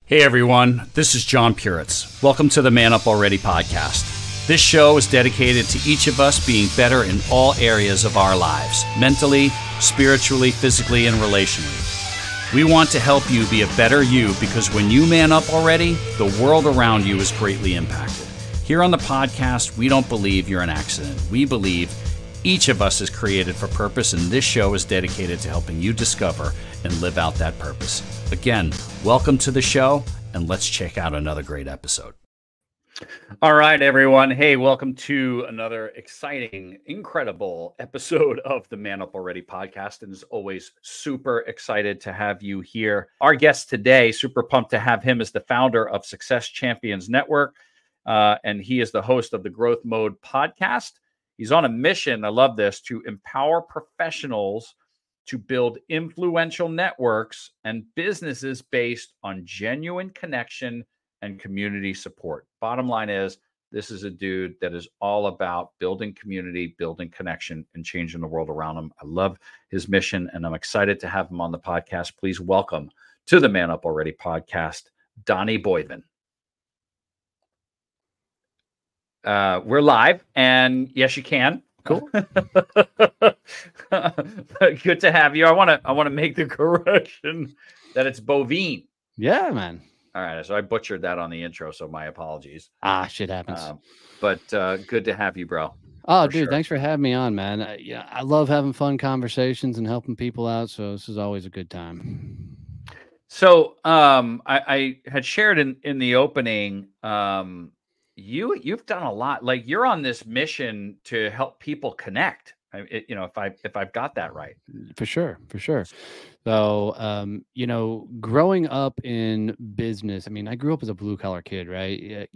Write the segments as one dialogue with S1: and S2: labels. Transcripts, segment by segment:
S1: Hey everyone, this is John Puritz. Welcome to the Man Up Already podcast. This show is dedicated to each of us being better in all areas of our lives, mentally, spiritually, physically, and relationally. We want to help you be a better you because when you man up already, the world around you is greatly impacted. Here on the podcast, we don't believe you're an accident. We believe each of us is created for purpose, and this show is dedicated to helping you discover and live out that purpose. Again, welcome to the show, and let's check out another great episode. All right, everyone. Hey, welcome to another exciting, incredible episode of the Man Up Already podcast. And as always, super excited to have you here. Our guest today, super pumped to have him as the founder of Success Champions Network, and he is the host of the Growth Mode podcast. He's on a mission, I love this, to empower professionals to build influential networks and businesses based on genuine connection and community support. Bottom line is, this is a dude that is all about building community, building connection, and changing the world around him. I love his mission, and I'm excited to have him on the podcast. Please welcome to the Man Up Already podcast, Donnie Boivin. We're live, and yes, you can. Cool. Good to have you. I want to make the correction that it's Boivin.
S2: Yeah, man.
S1: All right, so I butchered that on the intro, so my apologies.
S2: Shit happens.
S1: But good to have you, bro.
S2: Oh, dude, thanks for having me on, man. I love having fun conversations and helping people out, so this is always a good time.
S1: So I had shared in the opening, you've done a lot. Like, you're on this mission to help people connect. If I've got that right.
S2: For sure. So, growing up in business, I grew up as a blue collar kid, right?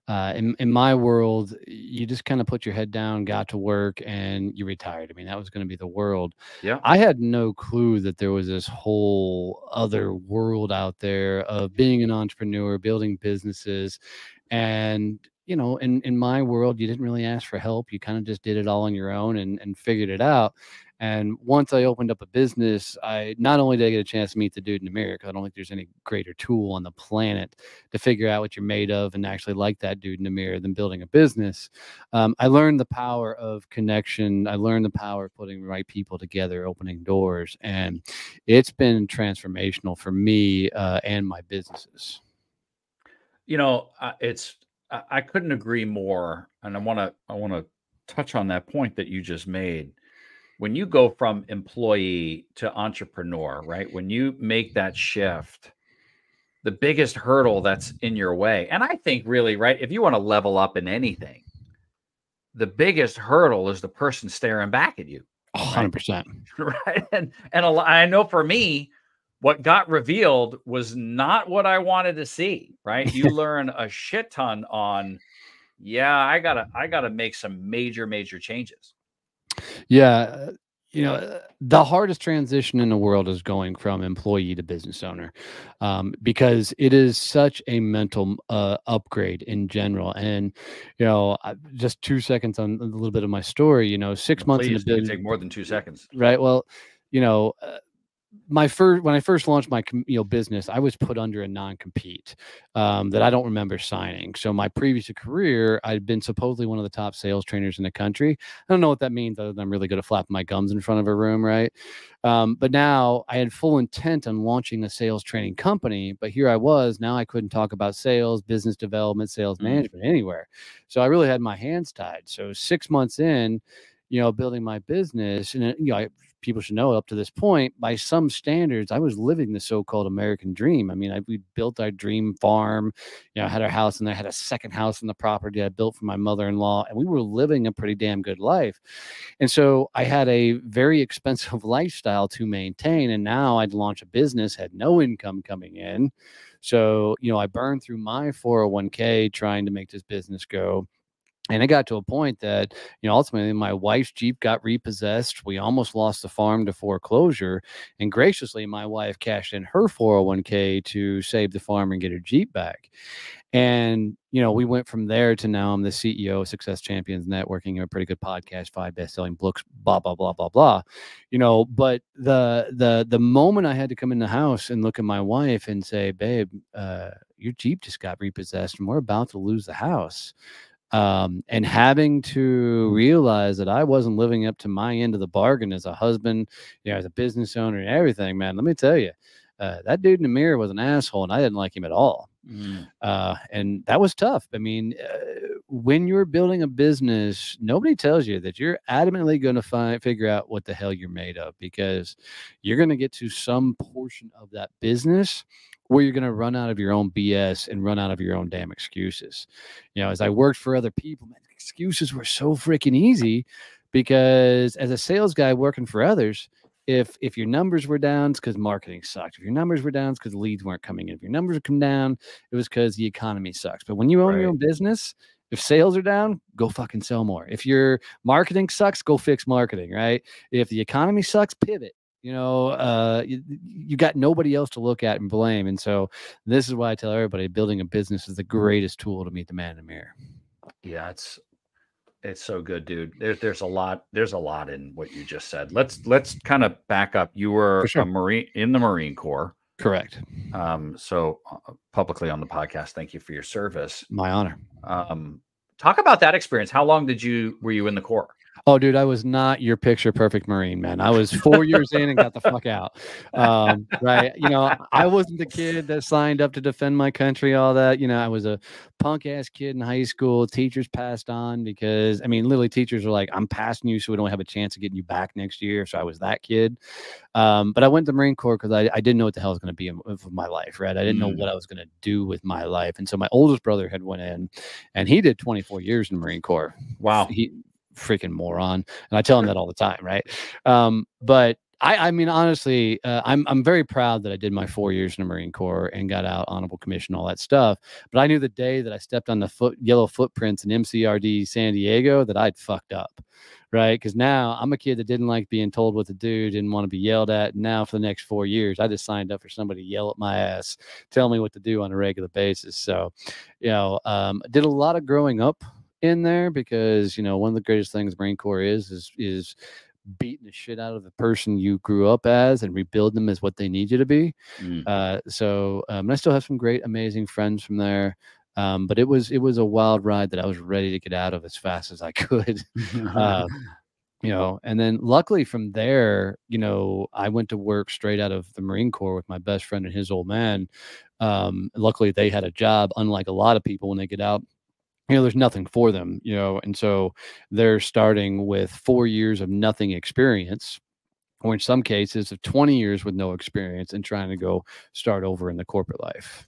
S2: And in my world, you just kind of put your head down, got to work, and you retired. That was going to be the world.
S1: Yeah.
S2: I had no clue that there was this whole other world out there of being an entrepreneur, building businesses. And in my world, you didn't really ask for help. You kind of just did it all on your own and figured it out. And once I opened up a business, I not only did I get a chance to meet the dude in the mirror, because I don't think there's any greater tool on the planet to figure out what you're made of and actually like that dude in the mirror than building a business. I learned the power of connection. I learned the power of putting the right people together, opening doors. And it's been transformational for me and my businesses.
S1: I couldn't agree more, and I want to touch on that point that you just made. When you go from employee to entrepreneur, right? When you make that shift, the biggest hurdle that's in your way, and I think really, right, if you want to level up in anything, the biggest hurdle is the person staring back at you.
S2: 100%.
S1: Right? And I know for me, what got revealed was not what I wanted to see, right? You learn a shit ton on, I gotta make some major changes.
S2: Yeah. The hardest transition in the world is going from employee to business owner, because it is such a mental upgrade in general. And, just 2 seconds on a little bit of my story, 6 months in the business.
S1: Take more than 2 seconds.
S2: Right. Well, when I first launched my business, I was put under a non-compete that I don't remember signing. So my previous career, I'd been supposedly one of the top sales trainers in the country. I don't know what that means, other than I'm really good at flapping my gums in front of a room, right? But now I had full intent on launching a sales training company, but here I was. Now I couldn't talk about sales, business development, sales management anywhere. So I really had my hands tied. So 6 months in, building my business, and people should know up to this point, by some standards, I was living the so-called American dream. We built our dream farm, had our house, and I had a second house on the property I built for my mother-in-law, and we were living a pretty damn good life. And so I had a very expensive lifestyle to maintain, and now I'd launch a business, had no income coming in. So, I burned through my 401k trying to make this business go. And it got to a point that, ultimately my wife's Jeep got repossessed. We almost lost the farm to foreclosure. And graciously, my wife cashed in her 401k to save the farm and get her Jeep back. And, we went from there to now I'm the CEO of Success Champions Networking, a pretty good podcast, 5 best-selling books, blah, blah, blah, blah, blah. But the moment I had to come in the house and look at my wife and say, babe, your Jeep just got repossessed and we're about to lose the house. And having to realize that I wasn't living up to my end of the bargain as a husband, as a business owner and everything, man, let me tell you, that dude in the mirror was an asshole and I didn't like him at all. And that was tough. I mean, when you're building a business, nobody tells you that you're adamantly going to figure out what the hell you're made of, because you're going to get to some portion of that business where you're going to run out of your own BS and run out of your own damn excuses. As I worked for other people, man, excuses were so freaking easy, because as a sales guy working for others, if your numbers were down, it's because marketing sucked. If your numbers were down, it's because leads weren't coming in. If your numbers come down, it was because the economy sucks. But when you own your own business, if sales are down, go fucking sell more. If your marketing sucks, go fix marketing, right? If the economy sucks, pivot. You got nobody else to look at and blame. And so this is why I tell everybody, building a business is the greatest tool to meet the man in the mirror.
S1: Yeah, it's so good, dude. There's a lot in what you just said. Let's kind of back up. You were a Marine in the Marine Corps.
S2: Correct.
S1: So publicly on the podcast, thank you for your service.
S2: My honor.
S1: Talk about that experience. How long were you in the Corps?
S2: Oh, dude, I was not your picture perfect Marine, man. I was 4 years in and got the fuck out. Right. I wasn't the kid that signed up to defend my country, all that. I was a punk ass kid in high school. Teachers passed on because, literally teachers were like, I'm passing you so we don't have a chance of getting you back next year. So I was that kid. But I went to the Marine Corps because I didn't know what the hell was going to be of my life, right? I didn't know what I was going to do with my life. And so my oldest brother had went in and he did 24 years in the Marine Corps.
S1: Wow.
S2: Freaking moron. And I tell him that all the time. Right. But I mean, honestly, I'm very proud that I did my 4 years in the Marine Corps and got out, honorable commission, all that stuff. But I knew the day that I stepped on the yellow footprints in MCRD San Diego that I'd fucked up. Right. Because now I'm a kid that didn't like being told what to do, didn't want to be yelled at. And now for the next 4 years, I just signed up for somebody to yell at my ass, tell me what to do on a regular basis. So, did a lot of growing up in there, because one of the greatest things Marine Corps is beating the shit out of the person you grew up as and rebuild them as what they need you to be. And I still have some great, amazing friends from there. But it was a wild ride that I was ready to get out of as fast as I could. And then luckily from there, I went to work straight out of the Marine Corps with my best friend and his old man. Luckily they had a job, unlike a lot of people when they get out. There's nothing for them, and so they're starting with 4 years of nothing experience, or in some cases of 20 years with no experience and trying to go start over in the corporate life.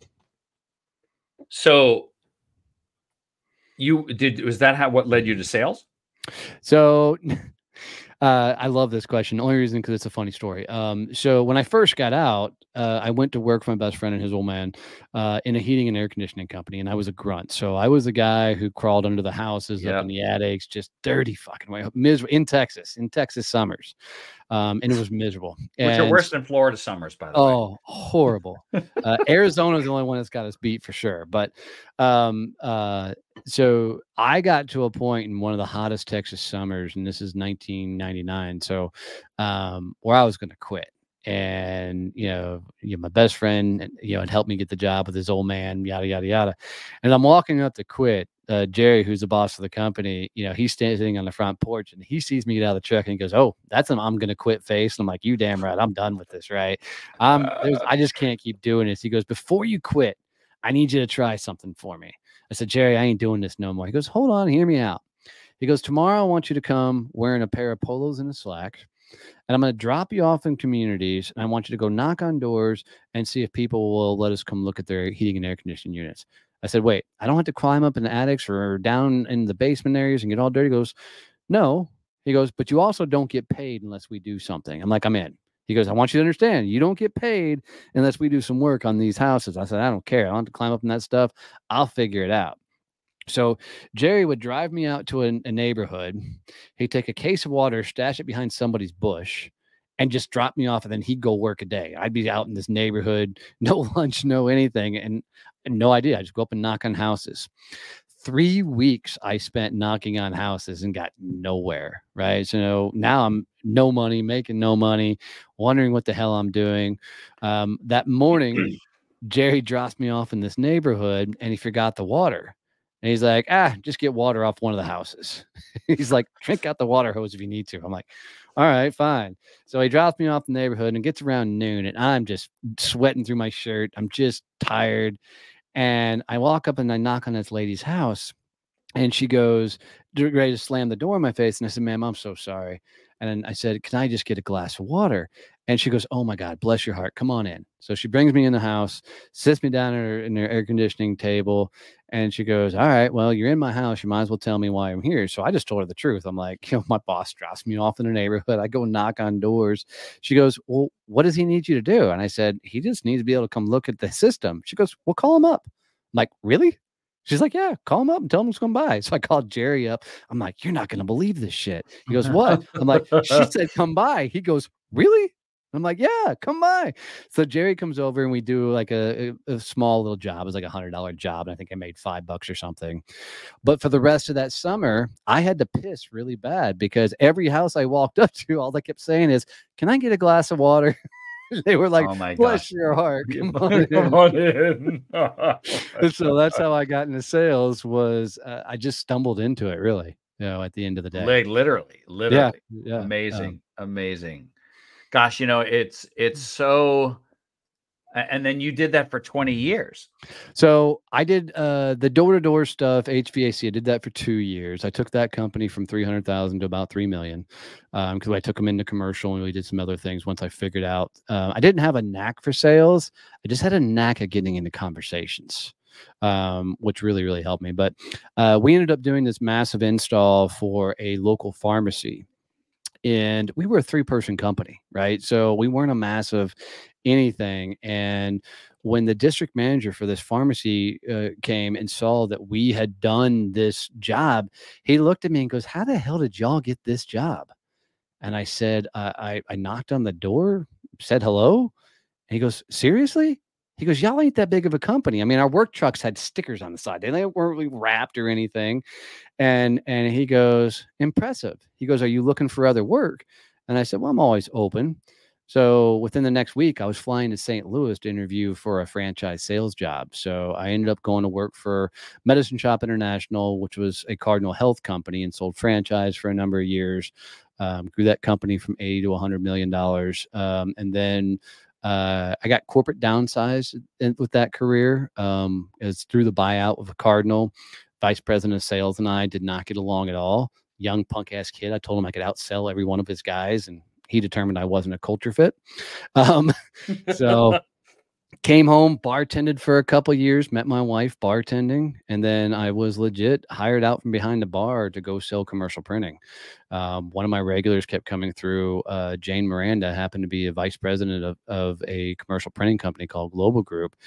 S1: So was that what led you to sales?
S2: So I love this question. The only reason because it's a funny story. So when I first got out, I went to work for my best friend and his old man in a heating and air conditioning company, and I was a grunt. So I was the guy who crawled under the houses, up in the attics, just dirty fucking way, miserable in Texas summers. And it was miserable.
S1: Which are worse than Florida summers, by the way.
S2: Oh, horrible. Arizona is the only one that's got us beat for sure. But so I got to a point in one of the hottest Texas summers, and this is 1999. So where I was going to quit. And, my best friend, had helped me get the job with his old man, yada, yada, yada. And I'm walking up to quit. Jerry, who's the boss of the company, he's sitting on the front porch and he sees me get out of the truck and he goes, "Oh, that's an I'm going to quit face." And I'm like, "You damn right. I'm done with this." Right. I just can't keep doing this. He goes, "Before you quit, I need you to try something for me." I said, "Jerry, I ain't doing this no more." He goes, "Hold on, hear me out." He goes, "Tomorrow I want you to come wearing a pair of polos and a slack. And I'm going to drop you off in communities. And I want you to go knock on doors and see if people will let us come look at their heating and air conditioning units." I said, "Wait, I don't have to climb up in the attics or down in the basement areas and get all dirty." He goes, "No." He goes, "But you also don't get paid unless we do something." I'm like, "I'm in." He goes, "I want you to understand, you don't get paid unless we do some work on these houses." I said, "I don't care. I don't have to climb up in that stuff. I'll figure it out." So Jerry would drive me out to a neighborhood. He'd take a case of water, stash it behind somebody's bush, and just drop me off. And then he'd go work a day. I'd be out in this neighborhood, no lunch, no anything. And no idea. I just go up and knock on houses. 3 weeks I spent knocking on houses and got nowhere. Right. So now I'm no money, making no money, wondering what the hell I'm doing. That morning, Jerry drops me off in this neighborhood and he forgot the water. And he's like, just get water off one of the houses. He's like, drink out the water hose if you need to. I'm like, all right, fine. So he drops me off in the neighborhood and gets around noon and I'm just sweating through my shirt. I'm just tired. And I walk up and I knock on this lady's house and she goes, ready to slam the door in my face. And I said, ma'am, I'm so sorry. And I said, can I just get a glass of water? And she goes, oh my God, bless your heart. Come on in. So she brings me in the house, sits me down in her air conditioning table. And she goes, all right, well, you're in my house. You might as well tell me why I'm here. So I just told her the truth. I'm like, my boss drops me off in the neighborhood. I go knock on doors. She goes, well, what does he need you to do? And I said, he just needs to be able to come look at the system. She goes, well, call him up. I'm like, really? She's like, yeah, call him up and tell him to come by. So I called Jerry up. I'm like, you're not going to believe this shit. He goes, what? I'm like, she said, come by. He goes, really? I'm like, yeah, come by. So Jerry comes over and we do like a small little job. It was like $100 job. And I think I made $5 or something. But for the rest of that summer, I had to piss really bad because every house I walked up to, all they kept saying is, can I get a glass of water? They were like, oh my bless your heart. Come on in. So that's how I got into sales was I just stumbled into it really, at the end of the day.
S1: Literally. Yeah. Amazing. Gosh, it's so, and then you did that for 20 years.
S2: So I did the door-to-door stuff, HVAC. I did that for 2 years. I took that company from 300,000 to about 3 million because I took them into commercial and we did some other things once I figured out. I didn't have a knack for sales. I just had a knack at getting into conversations, which really, really helped me. But we ended up doing this massive install for a local pharmacy. And we were a 3-person company, right? So we weren't a massive anything. And when the district manager for this pharmacy came and saw that we had done this job, he looked at me and goes, how the hell did y'all get this job? And I said, I knocked on the door, said hello. And he goes, seriously? He goes, y'all ain't that big of a company. I mean, our work trucks had stickers on the side. They weren't really wrapped or anything. And he goes, impressive. He goes, are you looking for other work? And I said, well, I'm always open. So within the next week, I was flying to St. Louis to interview for a franchise sales job. So I ended up going to work for Medicine Shop International, which was a Cardinal Health company, and sold franchise for a number of years. Grew that company from $80 to $100 million. And then I got corporate downsized with that career. It's through the buyout of a Cardinal. Vice president of sales and I did not get along at all. Young punk ass kid. I told him I could outsell every one of his guys, and he determined I wasn't a culture fit. So came home, bartended for a couple of years, met my wife bartending, and then I was legit hired out from behind the bar to go sell commercial printing. One of my regulars kept coming through. Jane Miranda happened to be a vice president of a commercial printing company called Global Group.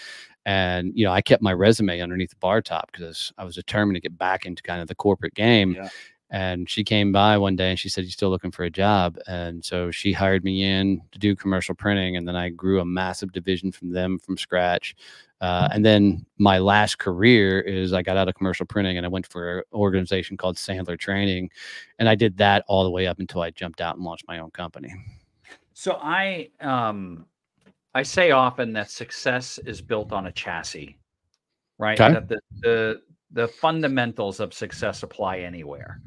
S2: And, I kept my resume underneath the bar top because I was determined to get back into kind of the corporate game. Yeah. And she came by one day and she said, you still looking for a job? And so she hired me in to do commercial printing. And then I grew a massive division from scratch. And then my last career is I got out of commercial printing and I went for an organization called Sandler Training. And I did that all the way up until I jumped out and launched my own company.
S1: So I say often that success is built on a chassis, right? Okay. That the fundamentals of success apply anywhere.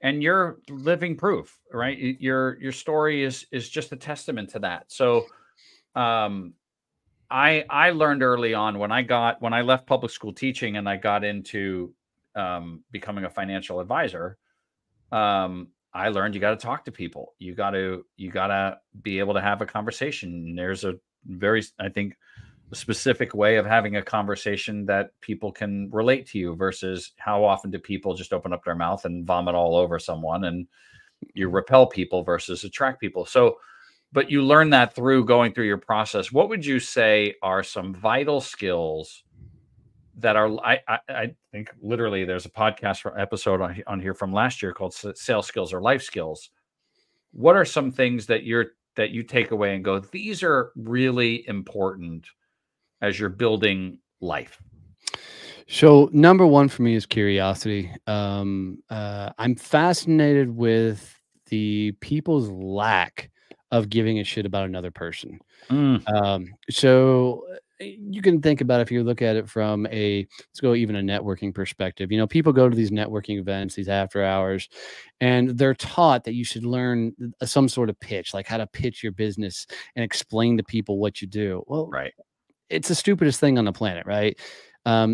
S1: And you're living proof, right? Your story is just a testament to that. So I learned early on when I left public school teaching and I got into becoming a financial advisor, I learned you got to talk to people. You got to be able to have a conversation. There's a very, I think, a specific way of having a conversation that people can relate to you versus how often do people just open up their mouth and vomit all over someone and you repel people versus attract people. So, but you learn that through going through your process. What would you say are some vital skills that are, I think literally there's a podcast episode on here from last year called Sales Skills or Life Skills. What are some things that you take away and go, these are really important as you're building life?
S2: So number one for me is curiosity. I'm fascinated with the people's lack of giving a shit about another person.
S1: Mm,
S2: You can think about if you look at it from let's go even a networking perspective. People go to these networking events, these after hours, and they're taught that you should learn some sort of pitch, like how to pitch your business and explain to people what you do. Well,
S1: right.
S2: it's the stupidest thing on the planet, right?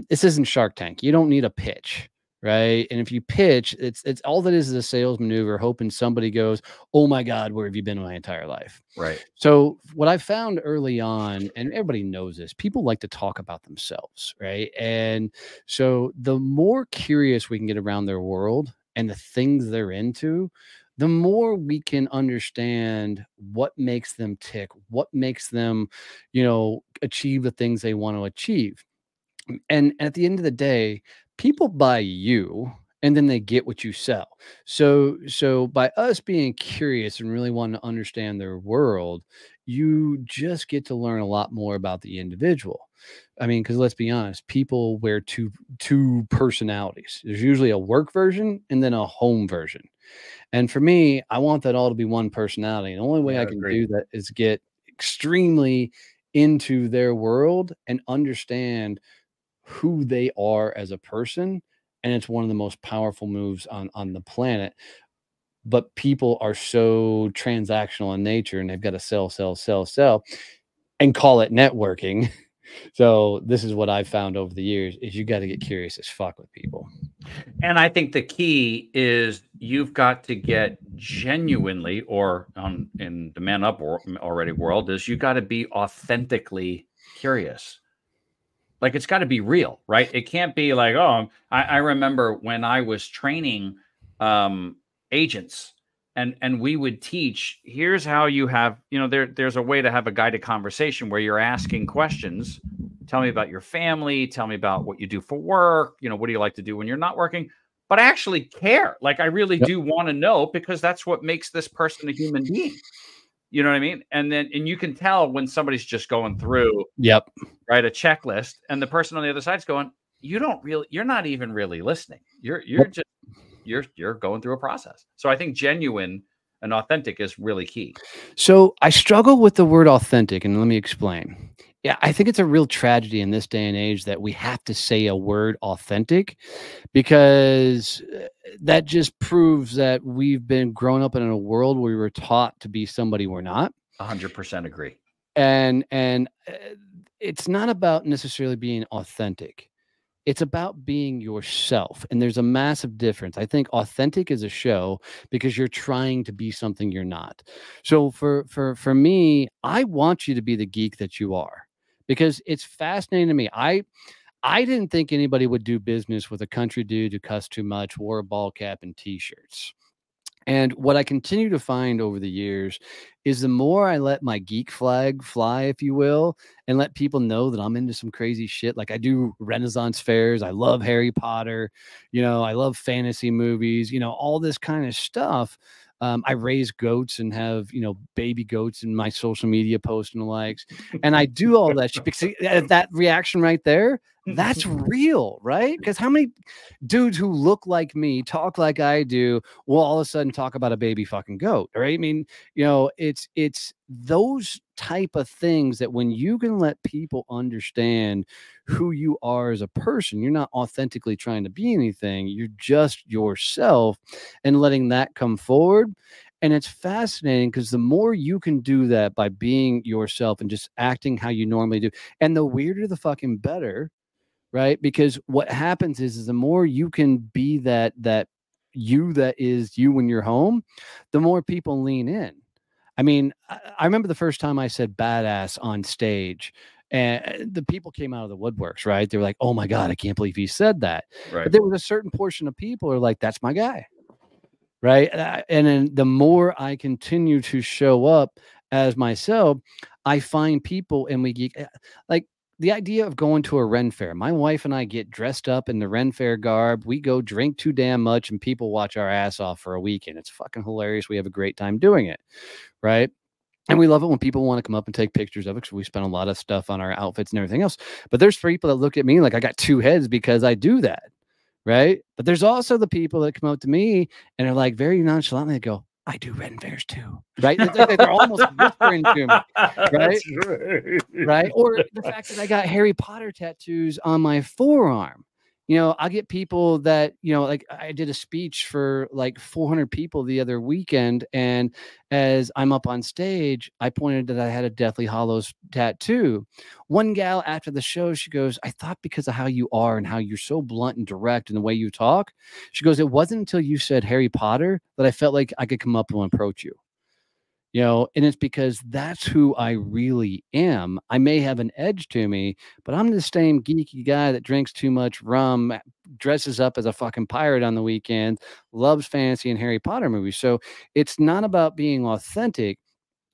S2: This isn't Shark Tank. You don't need a pitch, right? And if you pitch, it's all that is a sales maneuver, hoping somebody goes, "Oh my God, where have you been my entire life?"
S1: Right.
S2: So what I found early on, and everybody knows this, people like to talk about themselves, right? And so the more curious we can get around their world and the things they're into, the more we can understand what makes them tick, what makes them, achieve the things they want to achieve. And at the end of the day, people buy you and then they get what you sell. So by us being curious and really wanting to understand their world, you just get to learn a lot more about the individual. I mean, because let's be honest, people wear two personalities. There's usually a work version and then a home version. And for me, I want that all to be one personality. And the only way
S1: Yeah,
S2: I
S1: I
S2: can
S1: agree.
S2: do that is get extremely into their world and understand who they are as a person, and it's one of the most powerful moves on the planet. But people are so transactional in nature, and they've got to sell, sell, sell, sell, and call it networking. So this is what I've found over the years is you got to get curious as fuck with people.
S1: And I think the key is you've got to get genuinely, or in the man up already world, is you got to be authentically curious. Like it's got to be real, right? It can't be like, oh, I remember when I was training um, agents, and we would teach. Here's how you have, there's a way to have a guided conversation where you're asking questions. Tell me about your family. Tell me about what you do for work. What do you like to do when you're not working? But I actually care. Like I really
S2: Yep.
S1: do want to know because that's what makes this person a human being. You know what I mean? And you can tell when somebody's just going through,
S2: Yep.
S1: right, a checklist, and the person on the other side's going, you're not even really listening. You're
S2: Yep.
S1: just you're going through a process. So I think genuine and authentic is really key.
S2: So I struggle with the word authentic, and let me explain. Yeah, I think it's a real tragedy in this day and age that we have to say a word authentic because that just proves that we've been grown up in a world where we were taught to be somebody we're not.
S1: 100% agree.
S2: And it's not about necessarily being authentic. It's about being yourself, and there's a massive difference. I think authentic is a show because you're trying to be something you're not. So for me, I want you to be the geek that you are because it's fascinating to me. I didn't think anybody would do business with a country dude who cussed too much, wore a ball cap and t-shirts. And what I continue to find over the years is the more I let my geek flag fly, if you will, and let people know that I'm into some crazy shit. Like I do Renaissance fairs. I love Harry Potter. I love fantasy movies, all this kind of stuff. I raise goats and have, baby goats in my social media posts and the likes. And I do all that shit because that reaction right there, that's real, right? Because how many dudes who look like me, talk like I do, will all of a sudden talk about a baby fucking goat, right? I mean, it's those type of things that when you can let people understand who you are as a person, you're not authentically trying to be anything, you're just yourself and letting that come forward. And it's fascinating because the more you can do that by being yourself and just acting how you normally do, and the weirder the fucking better, right? Because what happens is the more you can be that you that is you when you're home, the more people lean in. I mean, I remember the first time I said badass on stage, and the people came out of the woodworks, right? They were like, "Oh my God, I can't believe he said that." But
S1: Right.
S2: there was a certain portion of people who are like, "That's my guy." Right. And then the more I continue to show up as myself, I find people and we geek like the idea of going to a Ren fair. My wife and I get dressed up in the Ren fair garb. We go drink too damn much and people watch our ass off for a weekend. It's fucking hilarious. We have a great time doing it. Right. And we love it when people want to come up and take pictures of it because we spend a lot of stuff on our outfits and everything else. But there's people that look at me like I got two heads because I do that. Right. But there's also the people that come up to me and are like very nonchalantly go, I do red and fairs too. Right. It's like they're almost whispering to me. Right. Right. Or the fact that I got Harry Potter tattoos on my forearm. I get people that, like I did a speech for like 400 people the other weekend. And as I'm up on stage, I pointed that I had a Deathly Hallows tattoo. One gal after the show, she goes, I thought because of how you are and how you're so blunt and direct in the way you talk, she goes, it wasn't until you said Harry Potter that I felt like I could come up and approach you. And it's because that's who I really am. I may have an edge to me, but I'm the same geeky guy that drinks too much rum, dresses up as a fucking pirate on the weekend, loves fantasy and Harry Potter movies. So it's not about being authentic.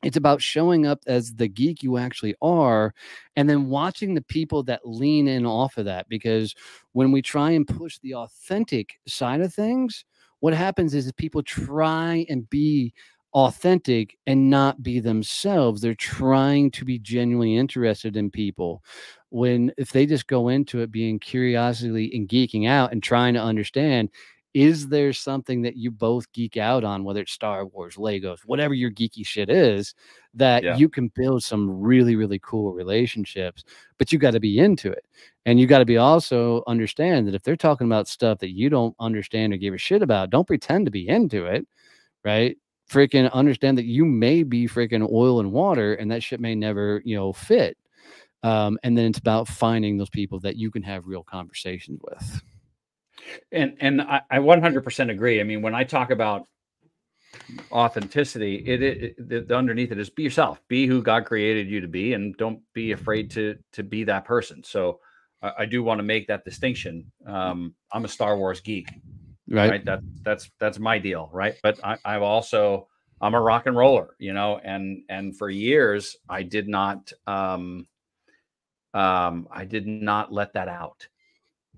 S2: It's about showing up as the geek you actually are and then watching the people that lean in off of that. Because when we try and push the authentic side of things, what happens is people try and be authentic and not be themselves. They're trying to be genuinely interested in people. When if they just go into it being curiosity and geeking out and trying to understand, is there something that you both geek out on, whether it's Star Wars, Legos, whatever your geeky shit is, that you can build some really, really cool relationships, but you got to be into it. And you got to be also understand that if they're talking about stuff that you don't understand or give a shit about, don't pretend to be into it, right? Freaking understand that you may be freaking oil and water and that shit may never, fit. And then it's about finding those people that you can have real conversations with.
S1: And I 100% agree. I mean, when I talk about authenticity, the underneath it is be yourself, be who God created you to be, and don't be afraid to be that person. So I do want to make that distinction. I'm a Star Wars geek, right? That's my deal, right? But I'm a rock and roller, and for years I did not let that out.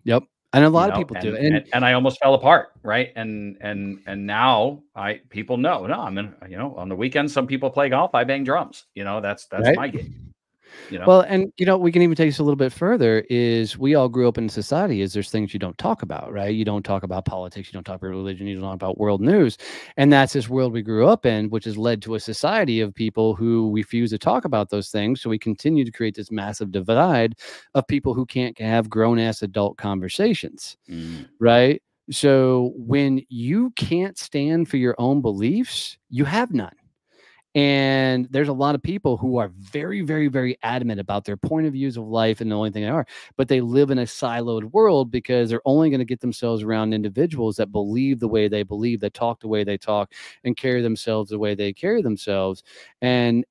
S2: Yep. And a lot of people do.
S1: And I almost fell apart. Right. And now people know, no, I'm in, on the weekends, some people play golf. I bang drums, that's right? My gig.
S2: Well, and we can even take this a little bit further is we all grew up in society is there's things you don't talk about, right? You don't talk about politics, you don't talk about religion, you don't talk about world news. And that's this world we grew up in, which has led to a society of people who refuse to talk about those things. So we continue to create this massive divide of people who can't have grown ass adult conversations, right? So when you can't stand for your own beliefs, you have none. And there's a lot of people who are very, very, very adamant about their point of views of life and the only thing they are, but they live in a siloed world because they're only going to get themselves around individuals that believe the way they believe, that talk the way they talk, and carry themselves the way they carry themselves. And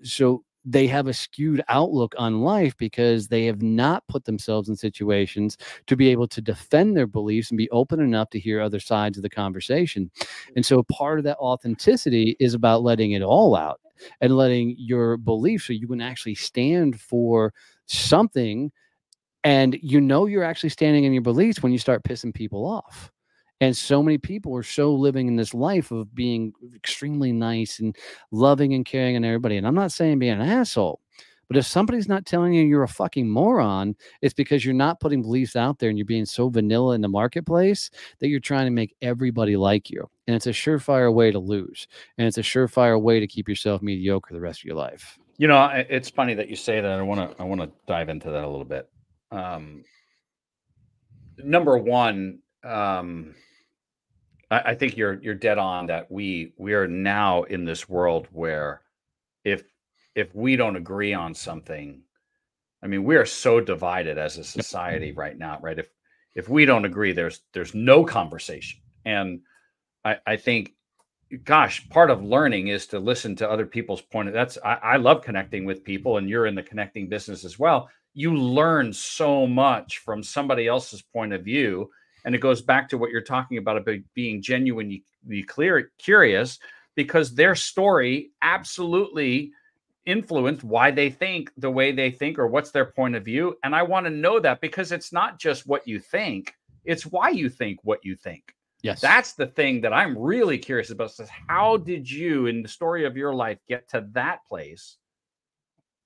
S2: so they have a skewed outlook on life because they have not put themselves in situations to be able to defend their beliefs and be open enough to hear other sides of the conversation. And so part of that authenticity is about letting it all out and letting your beliefs so you can actually stand for something. And you're actually standing in your beliefs when you start pissing people off. And so many people are so living in this life of being extremely nice and loving and caring on everybody. And I'm not saying being an asshole, but if somebody's not telling you you're a fucking moron, it's because you're not putting beliefs out there and you're being so vanilla in the marketplace that you're trying to make everybody like you. And it's a surefire way to lose. And it's a surefire way to keep yourself mediocre the rest of your life.
S1: It's funny that you say that. I want to dive into that a little bit. Number one, I think you're dead on that we are now in this world where if we don't agree on something, I mean, we are so divided as a society right now, right? If we don't agree, there's no conversation. And I think, gosh, part of learning is to listen to other people's point. I love connecting with people, and you're in the connecting business as well. You learn so much from somebody else's point of view. And it goes back to what you're talking about being genuinely curious, because their story absolutely influenced why they think the way they think or what's their point of view. And I want to know that because it's not just what you think, it's why you think what you think.
S2: Yes.
S1: That's the thing that I'm really curious about. Is how did you, in the story of your life, get to that place?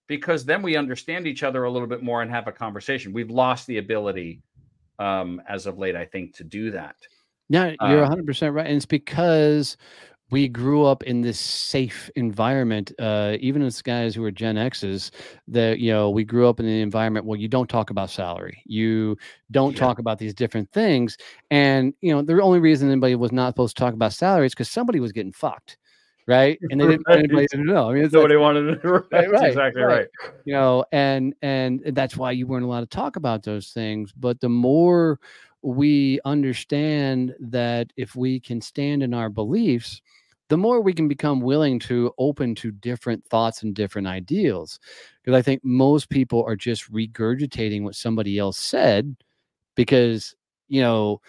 S1: Because then we understand each other a little bit more and have a conversation. We've lost the ability, as of late, I think, to do that.
S2: Yeah, you're 100% right. And it's because we grew up in this safe environment. Even as guys who are Gen X's, that, you know, we grew up in an environment where you don't talk about salary. You don't talk about these different things. And, you know, the only reason anybody was not supposed to talk about salary is because somebody was getting fucked. Right. And they didn't want anybody to know. I mean,
S1: Nobody wanted to.
S2: right,
S1: That's
S2: right,
S1: exactly right.
S2: You know, and that's why you weren't allowed to talk about those things. But the more we understand that if we can stand in our beliefs, the more we can become willing to open to different thoughts and different ideals. Because I think most people are just regurgitating what somebody else said because, you know,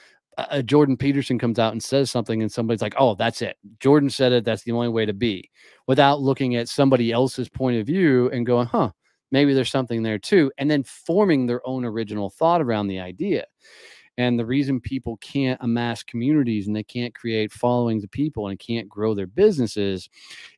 S2: Jordan Peterson comes out and says something and somebody's like, oh, that's it. Jordan said it. That's the only way to be, without looking at somebody else's point of view and going, huh, maybe there's something there too. And then forming their own original thought around the idea. And the reason people can't amass communities and they can't create followings of people and can't grow their businesses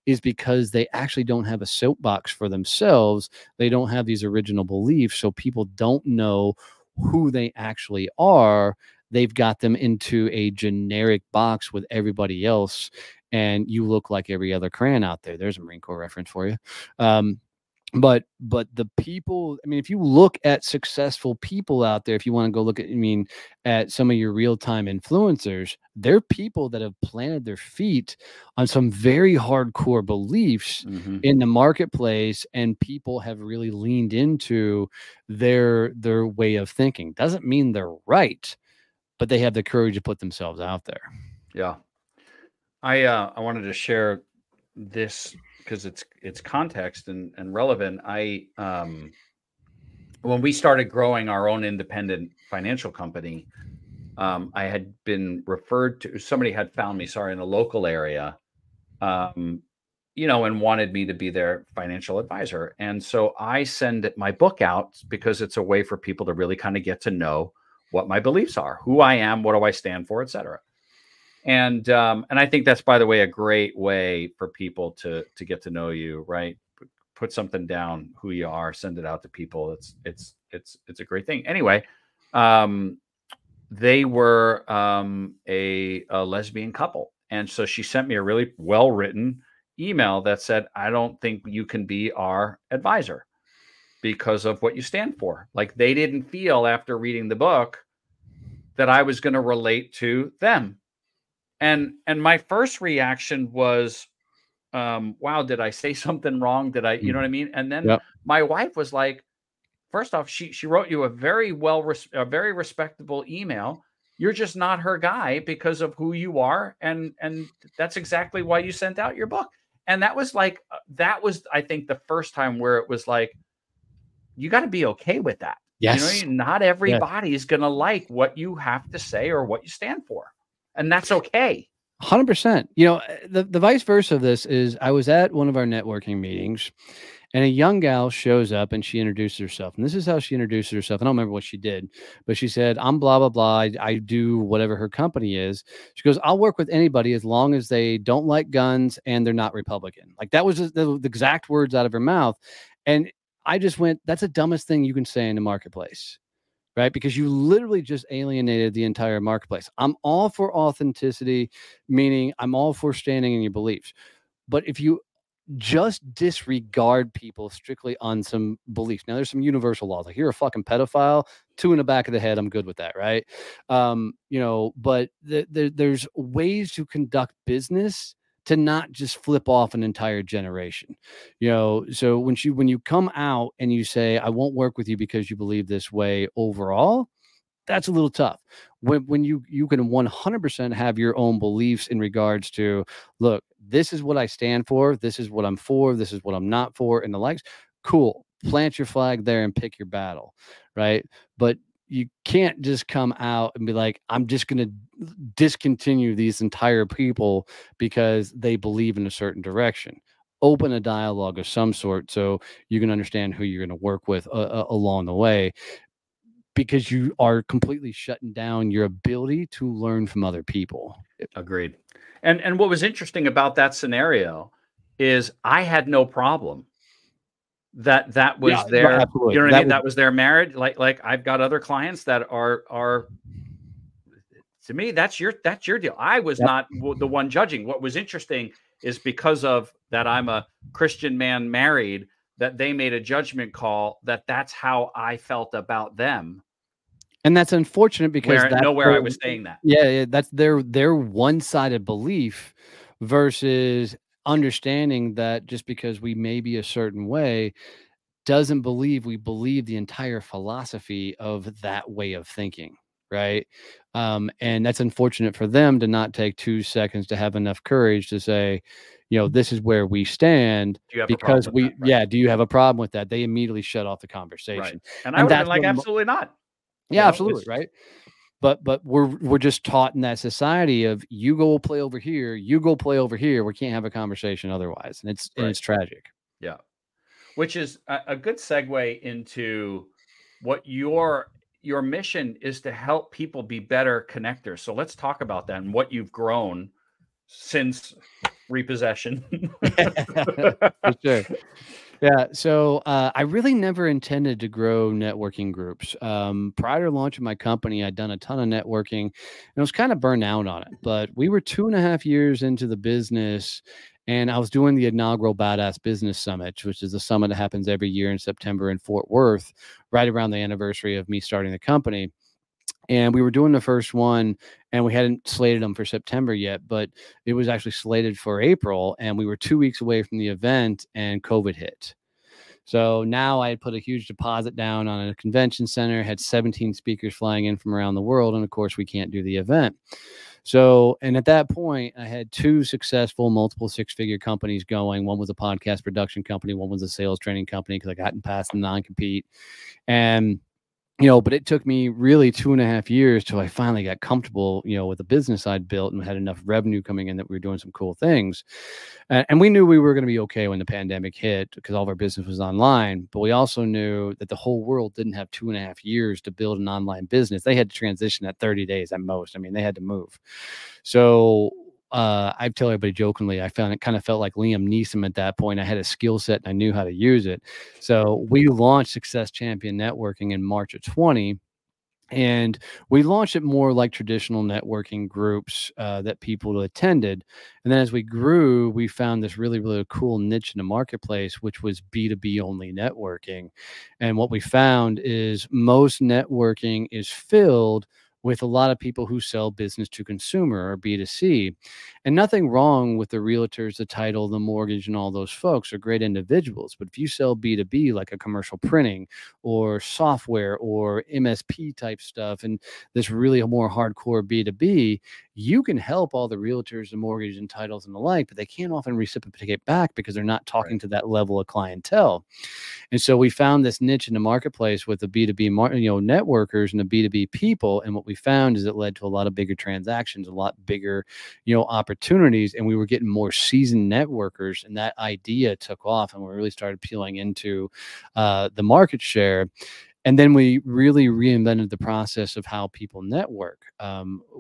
S2: is because they actually don't have a soapbox for themselves. They don't have these original beliefs. So people don't know who they actually are. They've got them into a generic box with everybody else. And you look like every other crayon out there. There's a Marine Corps reference for you. But the people, I mean, if you look at successful people out there, if you want to go look at, I mean, at some of your real-time influencers, they're people that have planted their feet on some very hardcore beliefs in the marketplace, and people have really leaned into their way of thinking. Doesn't mean they're right, but they have the courage to put themselves out there.
S1: Yeah. I wanted to share this because it's context and relevant. When we started growing our own independent financial company, I had been referred to, somebody had found me, in a local area, you know, and wanted me to be their financial advisor. And so I send my book out because it's a way for people to really kind of get to know what my beliefs are, who I am, what do I stand for, et cetera. And I think that's, by the way, a great way for people to get to know you, right? Put something down, who you are, send it out to people. It's a great thing. Anyway, they were a lesbian couple, and so she sent me a really well-written email that said, "I don't think you can be our advisor because of what you stand for." Like, they didn't feel after reading the book that I was going to relate to them. And my first reaction was, wow, did I say something wrong? Did I, you know what I mean? And then my wife was like, first off, she wrote you a very very respectable email. You're just not her guy because of who you are. And that's exactly why you sent out your book. And that was like, I think, the first time where it was like, you got to be okay with that.
S2: Yes.
S1: You know, not everybody is going to like what you have to say or what you stand for. And that's okay.
S2: 100%. You know, the vice versa of this is, I was at one of our networking meetings and a young gal shows up and she introduces herself. And this is how she introduces herself. I don't remember what she did, but she said, I'm blah, blah, blah. I do whatever her company is. She goes, I'll work with anybody as long as they don't like guns and they're not Republican. Like, that was the exact words out of her mouth. And I just went, that's the dumbest thing you can say in the marketplace. Right? Because you literally just alienated the entire marketplace. I'm all for authenticity, meaning I'm all for standing in your beliefs. But if you just disregard people strictly on some beliefs, now there's some universal laws, like, you're a fucking pedophile, 2 in the back of the head, I'm good with that, right? You know, but there's ways to conduct business to not just flip off an entire generation. You know, so when you come out and you say, I won't work with you because you believe this way overall, that's a little tough. When you can 100% have your own beliefs in regards to, look, this is what I stand for, this is what I'm for, this is what I'm not for, and the likes. Cool. Plant your flag there and pick your battle, right? But you can't just come out and be like, I'm just going to discontinue these entire people because they believe in a certain direction. Open a dialogue of some sort so you can understand who you're going to work with along the way. because you are completely shutting down your ability to learn from other people.
S1: Agreed. And what was interesting about that scenario is I had no problem that
S2: Yeah,
S1: was their, you
S2: absolutely.
S1: know what I
S2: That
S1: mean?
S2: was
S1: That was their marriage. Like I've got other clients that are to me, that's your deal. I was
S2: yep.
S1: not the one judging. What was interesting is because of that I'm a Christian man married, that they made a judgment call that that's how I felt about them,
S2: And that's unfortunate because
S1: where
S2: that's
S1: nowhere I
S2: their,
S1: was saying that.
S2: yeah, that's their one-sided belief versus understanding that just because we may be a certain way doesn't believe we believe the entire philosophy of that way of thinking, right? And that's unfortunate for them to not take 2 seconds to have enough courage to say, this is where we stand
S1: Do you have a problem
S2: because
S1: with that? Right.
S2: yeah, do you have a problem with that? They immediately shut off the
S1: Right.
S2: conversation.
S1: And I
S2: And
S1: would have been
S2: that's
S1: like,
S2: what
S1: absolutely not.
S2: yeah, absolutely,
S1: It's
S2: right? But we're just taught in that society of you go play over here, you go play over here. We can't have a conversation otherwise, and
S1: right.
S2: it's tragic.
S1: Yeah. Which is a good segue into what your mission is, to help people be better connectors. So let's talk about that and what you've grown since repossession.
S2: For sure. Yeah. So I really never intended to grow networking groups. Prior to launching my company, I'd done a ton of networking and I was kind of burned out on it. But we were 2.5 years into the business and I was doing the inaugural Badass Business Summit, which is a summit that happens every year in September in Fort Worth, right around the anniversary of me starting the company. And we were doing the first one and we hadn't slated them for September yet, but it was actually slated for April. And we were 2 weeks away from the event and COVID hit. So now I had put a huge deposit down on a convention center, had 17 speakers flying in from around the world. And of course, we can't do the event. So, and at that point, I had two successful multiple six-figure companies going. One was a podcast production company, one was a sales training company because I gotten past the non-compete. And but it took me really 2.5 years till I finally got comfortable, with the business I'd built and had enough revenue coming in that we were doing some cool things. And we knew we were going to be okay when the pandemic hit because all of our business was online. But we also knew that the whole world didn't have 2.5 years to build an online business. They had to transition at 30 days at most. I mean, they had to move. So I tell everybody jokingly, I found it kind of felt like Liam Neeson at that point. I had a skill set and I knew how to use it. So we launched Success Champion Networking in March of 20. And we launched it more like traditional networking groups that people attended. And then as we grew, we found this really, really cool niche in the marketplace, which was B2B only networking. And what we found is most networking is filled with a lot of people who sell business to consumer or B2C. And nothing wrong with the realtors, the title, the mortgage, and all those folks are great individuals. But if you sell B2B, like a commercial printing or software or MSP type stuff, and this really more hardcore B2B, you can help all the realtors, the mortgage and titles and the like, but they can't often reciprocate back because they're not talking
S1: Right.
S2: to that level of clientele. And so we found this niche in the marketplace with the B2B, networkers and the B2B people. And what we found is it led to a lot of bigger transactions, a lot bigger, opportunities. And we were getting more seasoned networkers. And that idea took off and we really started peeling into the market share. And then we really reinvented the process of how people network.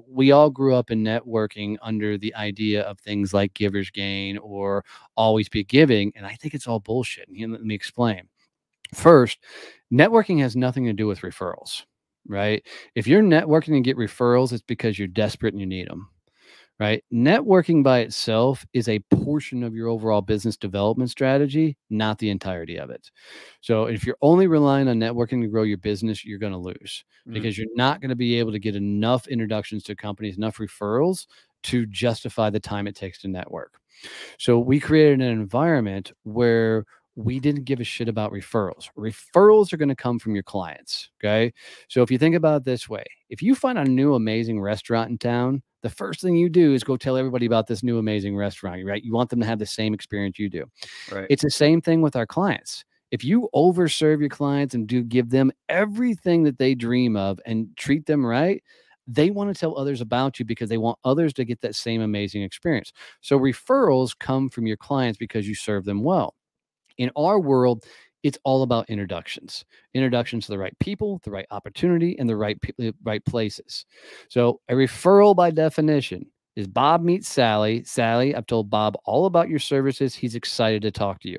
S2: We all grew up in networking under the idea of things like giver's gain or always be giving. And I think it's all bullshit. And let me explain. First, networking has nothing to do with referrals, right? If you're networking and get referrals, it's because you're desperate and you need them, right? Networking by itself is a portion of your overall business development strategy, not the entirety of it. So if you're only relying on networking to grow your business, you're going to lose because you're not going to be able to get enough introductions to companies, enough referrals to justify the time it takes to network. So we created an environment where we didn't give a shit about referrals. Referrals are going to come from your clients. Okay. So if you think about it this way, if you find a new amazing restaurant in town, the first thing you do is go tell everybody about this new amazing restaurant, right? You want them to have the same experience you do.
S1: Right.
S2: It's the same thing with our clients. If you overserve your clients and do give them everything that they dream of and treat them right, they want to tell others about you because they want others to get that same amazing experience. So referrals come from your clients because you serve them well. In our world, It's all about introductions to the right people, the right opportunity, and the right places. So a referral by definition is Bob meets Sally. Sally, I've told Bob all about your services. He's excited to talk to you.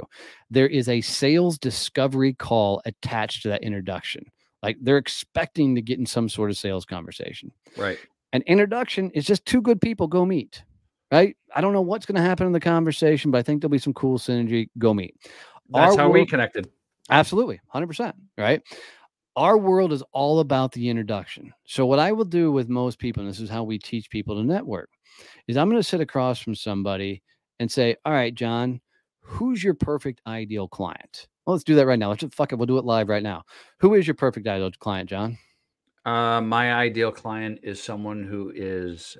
S2: There is a sales discovery call attached to that introduction. Like they're expecting to get in some sort of sales conversation.
S1: Right.
S2: An introduction is just two good people go meet, right? I don't know what's going to happen in the conversation, but I think there'll be some cool synergy. Go meet.
S1: That's how we connected.
S2: Absolutely. 100%. Right. Our world is all about the introduction. So what I will do with most people, and this is how we teach people to network, is I'm going to sit across from somebody and say, all right, John, who's your perfect ideal client? Well, let's do that right now. Fuck it. We'll do it live right now. Who is your perfect ideal client, John?
S1: My ideal client is someone who is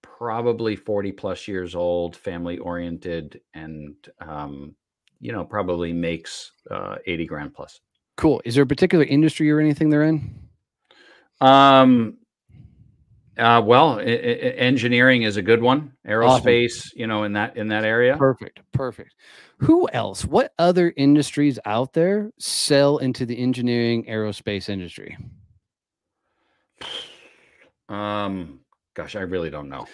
S1: probably 40 plus years old, family oriented, and probably makes 80 grand plus.
S2: Cool. Is there a particular industry or anything they're in?
S1: Well, engineering is a good one. Aerospace, awesome. in that area.
S2: Perfect. Who else? What other industries out there sell into the engineering aerospace industry?
S1: Gosh, I really don't know.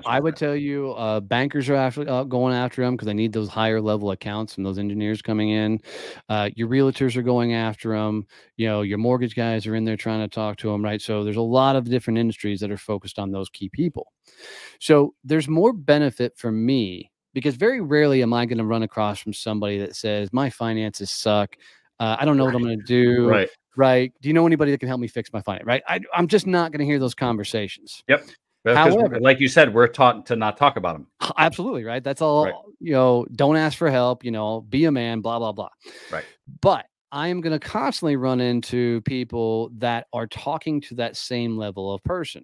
S2: I would tell you, bankers are actually going after them because they need those higher level accounts and those engineers coming in. Your realtors are going after them. Your mortgage guys are in there trying to talk to them, right? So there's a lot of different industries that are focused on those key people. So there's more benefit for me because very rarely am I going to run across from somebody that says my finances suck. I don't know what I'm going to do. Right. Do you know anybody that can help me fix my finance? Right. I'm just not going to hear those conversations.
S1: Yep. However, like you said, we're taught to not talk about them.
S2: Absolutely. Right. That's all, right. Don't ask for help, be a man, blah, blah, blah.
S1: Right.
S2: But I am going to constantly run into people that are talking to that same level of person.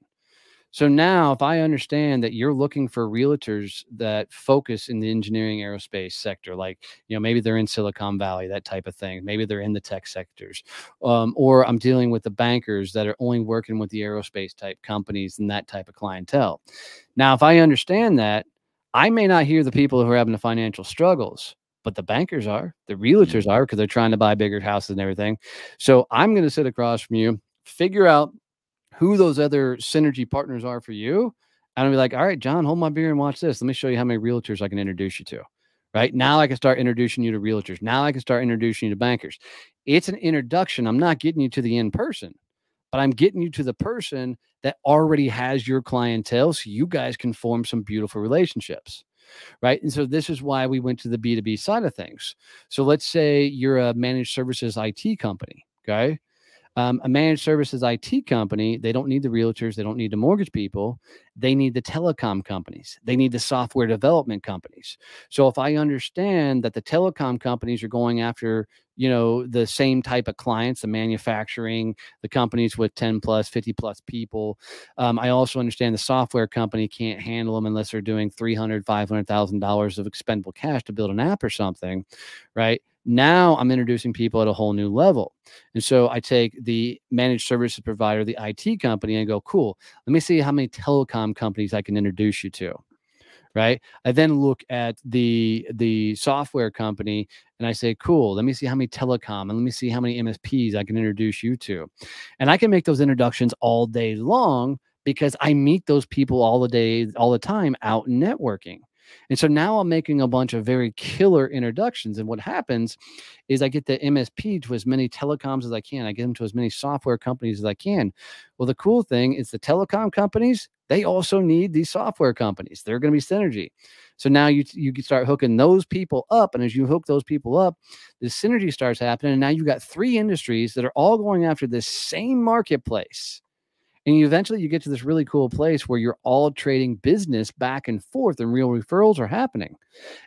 S2: So now if I understand that you're looking for realtors that focus in the engineering aerospace sector, like, maybe they're in Silicon Valley, that type of thing. Maybe they're in the tech sectors, or I'm dealing with the bankers that are only working with the aerospace type companies and that type of clientele. Now, if I understand that, I may not hear the people who are having the financial struggles, but the bankers are, the realtors are, because they're trying to buy bigger houses and everything. So I'm going to sit across from you, figure out who those other synergy partners are for you. And I'll be like, all right, John, hold my beer and watch this. Let me show you how many realtors I can introduce you to. Right now, I can start introducing you to realtors. Now I can start introducing you to bankers. It's an introduction. I'm not getting you to the in person, but I'm getting you to the person that already has your clientele so you guys can form some beautiful relationships. Right. And so this is why we went to the B2B side of things. So let's say you're a managed services IT company. Okay. A managed services IT company, they don't need the realtors. They don't need the mortgage people. They need the telecom companies. They need the software development companies. So if I understand that the telecom companies are going after, the same type of clients, the manufacturing, the companies with 10 plus, 50 plus people. I also understand the software company can't handle them unless they're doing $300,000, $500,000 of expendable cash to build an app or something, right? Now I'm introducing people at a whole new level. And so I take the managed services provider, the IT company, and go, cool, let me see how many telecom companies I can introduce you to. Right. I then look at the software company and I say, cool, let me see how many telecom and let me see how many MSPs I can introduce you to. And I can make those introductions all day long because I meet those people all the time out networking. And so now I'm making a bunch of very killer introductions. And what happens is I get the MSP to as many telecoms as I can. I get them to as many software companies as I can. Well, the cool thing is the telecom companies, they also need these software companies. They're going to be synergy. So now you can start hooking those people up. And as you hook those people up, the synergy starts happening. And now you've got three industries that are all going after this same marketplace. And you eventually get to this really cool place where you're all trading business back and forth and real referrals are happening.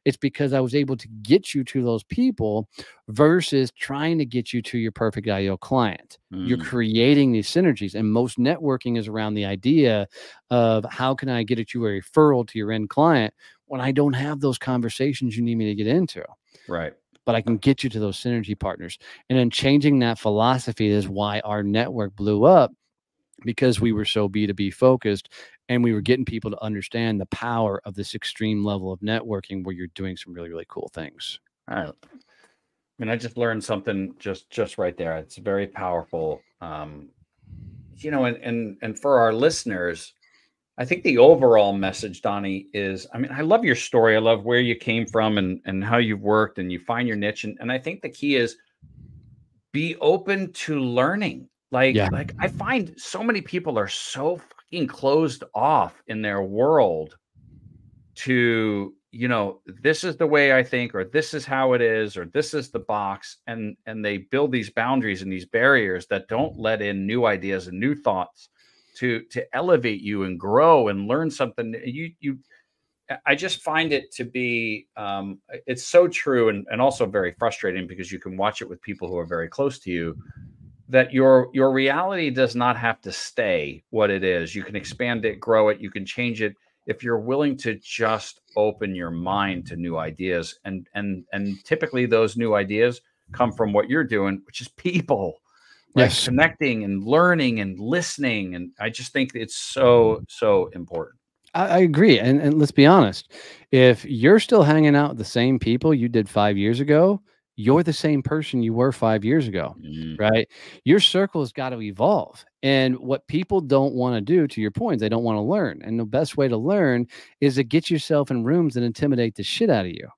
S2: It's because I was able to get you to those people versus trying to get you to your perfect ideal client. You're creating these synergies. And most networking is around the idea of how can I get at you a referral to your end client when I don't have those conversations you need me to get into.
S1: Right.
S2: But I can get you to those synergy partners. And then changing that philosophy is why our network blew up. Because we were so B2B focused and we were getting people to understand the power of this extreme level of networking where you're doing some really, really cool things.
S1: All right. mean, I just learned something just right there. It's very powerful. And for our listeners, I think the overall message, Donnie, is, I mean, I love your story. I love where you came from and how you've worked and you find your niche. And I think the key is be open to learning.
S2: Yeah.
S1: Like I find so many people are so fucking closed off in their world to, this is the way I think, or this is how it is, or this is the box. And they build these boundaries and these barriers that don't let in new ideas and new thoughts to elevate you and grow and learn something. I just find it to be, it's so true and also very frustrating because you can watch it with people who are very close to you, that your reality does not have to stay what it is. You can expand it, grow it, you can change it if you're willing to just open your mind to new ideas. And typically those new ideas come from what you're doing, which is people, right?
S2: Yes.
S1: Connecting and learning and listening. And I just think it's so important.
S2: I agree. And let's be honest, if you're still hanging out with the same people you did 5 years ago, you're the same person you were 5 years ago,
S1: Mm,
S2: right? Your circle has got to evolve. And what people don't want to do, to your point, they don't want to learn. And the best way to learn is to get yourself in rooms and intimidate the shit out of you.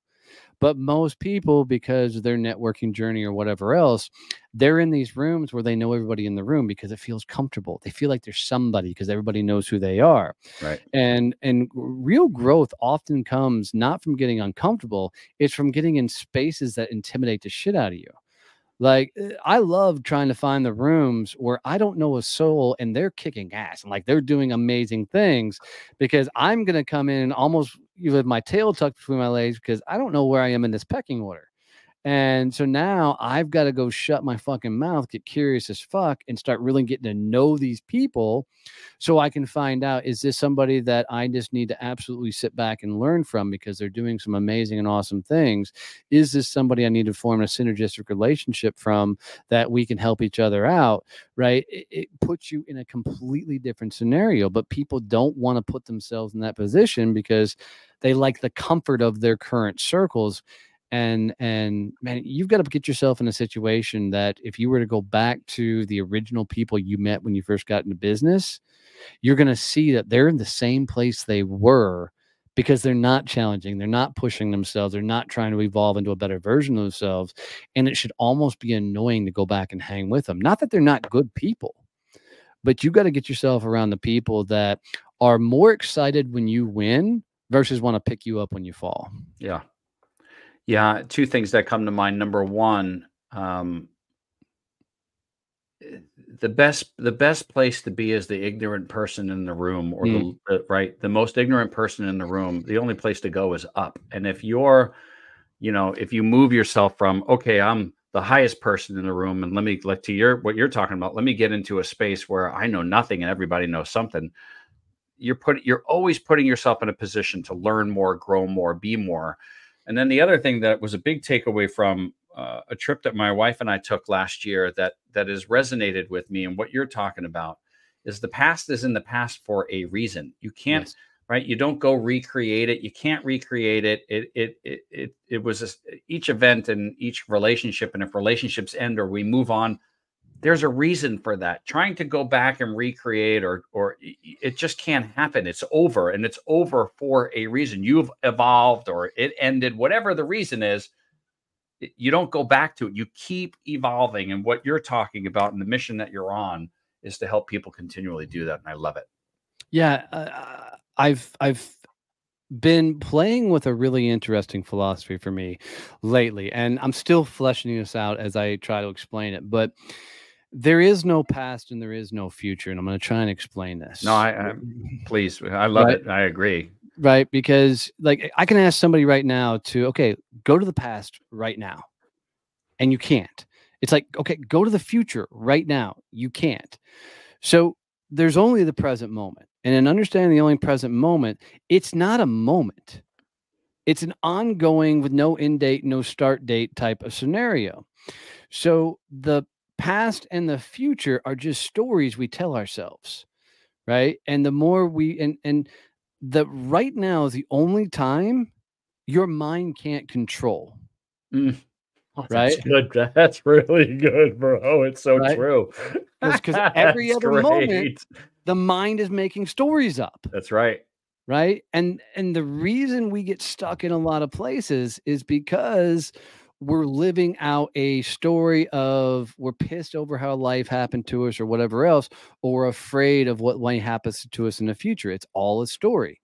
S2: But most people, because of their networking journey or whatever else, they're in these rooms where they know everybody in the room because it feels comfortable. They feel like there's somebody because everybody knows who they are.
S1: right.
S2: And real growth often comes not from getting uncomfortable, it's from getting in spaces that intimidate the shit out of you. Like, I love trying to find the rooms where I don't know a soul and they're kicking ass and like they're doing amazing things, because I'm going to come in almost with my tail tucked between my legs because I don't know where I am in this pecking order. And so now I've got to go shut my fucking mouth, get curious as fuck, and start really getting to know these people so I can find out, is this somebody that I just need to absolutely sit back and learn from because they're doing some amazing and awesome things? Is this somebody I need to form a synergistic relationship from that we can help each other out, right? It puts you in a completely different scenario, but people don't want to put themselves in that position because they like the comfort of their current circles. And man, you've got to get yourself in a situation that if you were to go back to the original people you met when you first got into business, you're going to see that they're in the same place they were because they're not challenging, they're not pushing themselves, they're not trying to evolve into a better version of themselves. And it should almost be annoying to go back and hang with them. Not that they're not good people, but you got to get yourself around the people that are more excited when you win versus want to pick you up when you fall.
S1: Yeah. Yeah, two things that come to mind. Number one, the best place to be is the ignorant person in the room, or the most ignorant person in the room. The only place to go is up. And if you're, if you move yourself from, okay, I'm the highest person in the room, and let me, like, to what you're talking about, let me get into a space where I know nothing and everybody knows something. You're always putting yourself in a position to learn more, grow more, be more. And then the other thing that was a big takeaway from a trip that my wife and I took last year that has resonated with me, and what you're talking about, is the past is in the past for a reason. You can't,
S2: Yes.
S1: right? You don't go recreate it. You can't recreate it. It was each event and each relationship, and if relationships end or we move on, there's a reason for that. Trying to go back and recreate or it just can't happen. It's over, and it's over for a reason. You've evolved, or it ended, whatever the reason is. You don't go back to it. You keep evolving. And what you're talking about and the mission that you're on is to help people continually do that. And I love it.
S2: Yeah, I've been playing with a really interesting philosophy for me lately, and I'm still fleshing this out as I try to explain it. But there is no past and there is no future, and I'm going to try and explain this.
S1: No, please. I love
S2: Right?
S1: it. I agree.
S2: Right, because like I can ask somebody right now to, okay, go to the past right now, and you can't. It's like, okay, go to the future right now. You can't. So there's only the present moment. And in understanding the only present moment, it's not a moment. It's an ongoing with no end date, no start date type of scenario. So the past and the future are just stories we tell ourselves, right? And the more and the right now is the only time your mind can't control.
S1: Mm. Oh,
S2: right?
S1: that's good. That's really good, bro. It's so
S2: Right?
S1: true.
S2: Because every
S1: That's
S2: other moment,
S1: great.
S2: the mind is making stories up.
S1: That's right.
S2: Right? And the reason we get stuck in a lot of places is because we're living out a story of we're pissed over how life happened to us or whatever else, or we're afraid of what might happen to us in the future. It's all a story.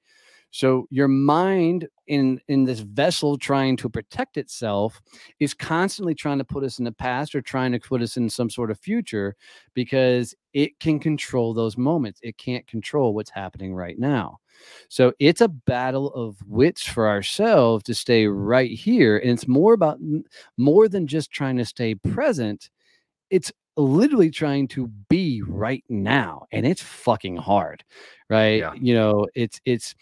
S2: So your mind in this vessel trying to protect itself is constantly trying to put us in the past or trying to put us in some sort of future because it can control those moments. It can't control what's happening right now. So it's a battle of wits for ourselves to stay right here. And it's more about more than just trying to stay present. It's literally trying to be right now. And it's fucking hard. Right.
S1: Yeah.
S2: It's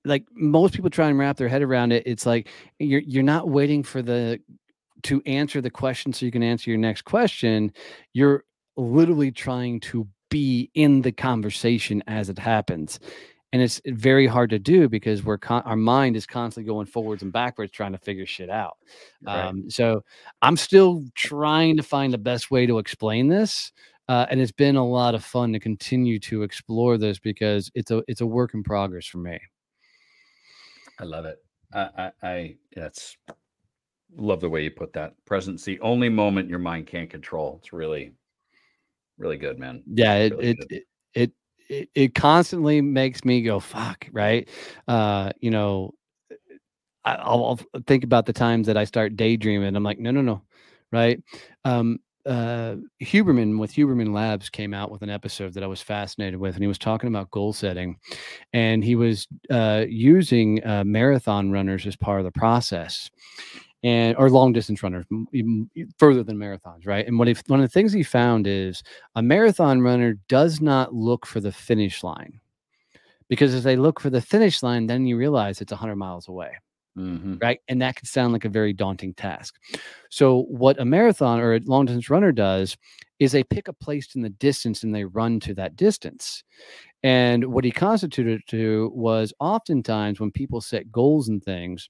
S2: like most people try and wrap their head around it. It's like you're not waiting for to answer the question so you can answer your next question. You're literally trying to be in the conversation as it happens. And it's very hard to do because our mind is constantly going forwards and backwards trying to figure shit out.
S1: Right.
S2: So I'm still trying to find the best way to explain this. And it's been a lot of fun to continue to explore this because it's a work in progress for me.
S1: I love it. I that's love the way you put that. Present's the only moment your mind can't control. It's really, really good, man.
S2: Yeah,
S1: Really good.
S2: it constantly makes me go, "Fuck," right? You know, I'll think about the times that I start daydreaming. I'm like, "No, no, no," right? Huberman with Huberman Labs came out with an episode that I was fascinated with, and he was talking about goal setting, and he was using marathon runners as part of the process. Or long distance runners, even further than marathons, right? And one of the things he found is a marathon runner does not look for the finish line because if they look for the finish line, then you realize it's 100 miles away,
S1: Mm-hmm.
S2: right? And that can sound like a very daunting task. So what a marathon or a long distance runner does is they pick a place in the distance and they run to that distance. And what he constituted to was oftentimes when people set goals and things,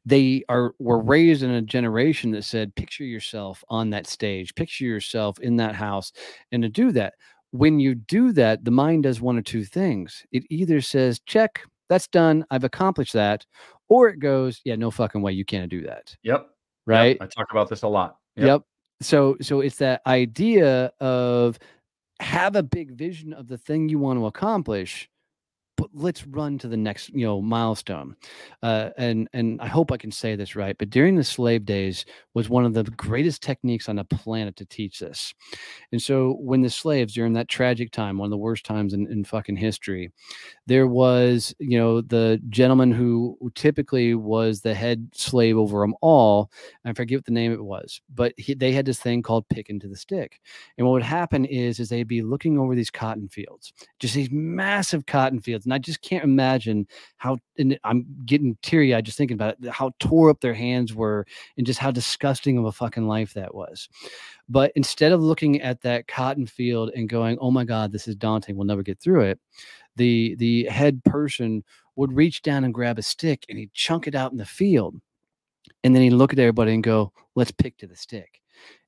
S2: were raised in a generation that said picture yourself on that stage, picture yourself in that house. And to do that, when you do that, the mind does one of two things. It either says check, that's done, I've accomplished that, or it goes, yeah, no fucking way, you can't do that.
S1: Yep. Yep.
S2: Right.
S1: I talk about this a lot. Yep.
S2: Yep. So it's that idea of have a big vision of the thing you want to accomplish, but let's run to the next milestone. And I hope I can say this right, but during the slave days was one of the greatest techniques on the planet to teach this. And so when the slaves, during that tragic time, one of the worst times in fucking history, there was the gentleman who typically was the head slave over them all. I forget what the name it was, but they had this thing called picking to the stick. And what would happen is they'd be looking over these cotton fields, just these massive cotton fields. And I just can't imagine how, and I'm getting teary eyed just thinking about it, how tore up their hands were and just how disgusting of a fucking life that was. But instead of looking at that cotton field and going, oh my God, this is daunting, we'll never get through it, the head person would reach down and grab a stick and he'd chunk it out in the field. And then he'd look at everybody and go, let's pick to the stick.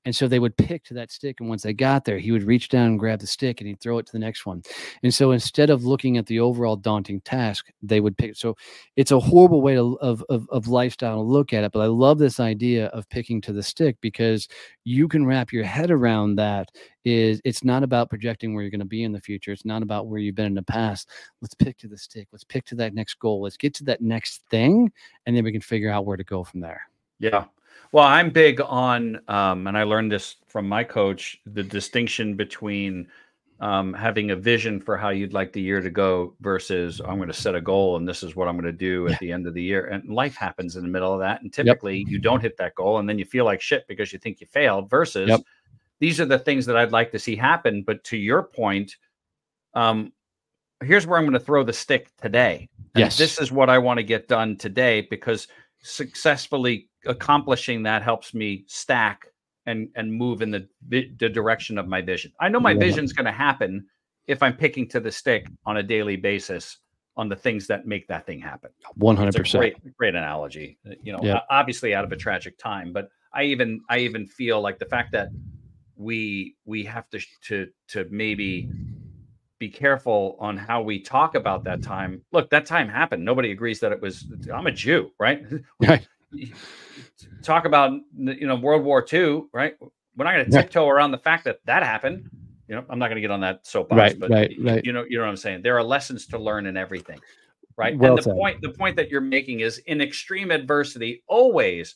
S2: And so they would pick to that stick. And once they got there, he would reach down and grab the stick and he'd throw it to the next one. And so instead of looking at the overall daunting task, they would pick it. So it's a horrible way of lifestyle to look at it. But I love this idea of picking to the stick because you can wrap your head around that. It's not about projecting where you're going to be in the future. It's not about where you've been in the past. Let's pick to the stick. Let's pick to that next goal. Let's get to that next thing. And then we can figure out where to go from there.
S1: Yeah. Well, I'm big on, and I learned this from my coach, the distinction between having a vision for how you'd like the year to go versus I'm going to set a goal and this is what I'm going to do at the end of the year. And life happens in the middle of that. And typically you don't hit that goal and then you feel like shit because you think you failed versus these are the things that I'd like to see happen. But to your point, here's where I'm going to throw the stick today. And this is what I want to get done today because successfully accomplishing that helps me stack and move in the direction of my vision. I know my vision's going to happen if I'm picking to the stick on a daily basis on the things that make that thing happen.
S2: 100%.
S1: It's a great analogy, obviously out of a tragic time, but I even feel like the fact that we have to maybe be careful on how we talk about that time. Look, that time happened. Nobody agrees that it was, I'm a Jew, right? Talk about, World War II, right? We're not going to tiptoe around the fact that happened. I'm not going to get on that soapbox, but you know what I'm saying? There are lessons to learn in everything, right?
S2: Well
S1: and the point that you're making is, in extreme adversity, always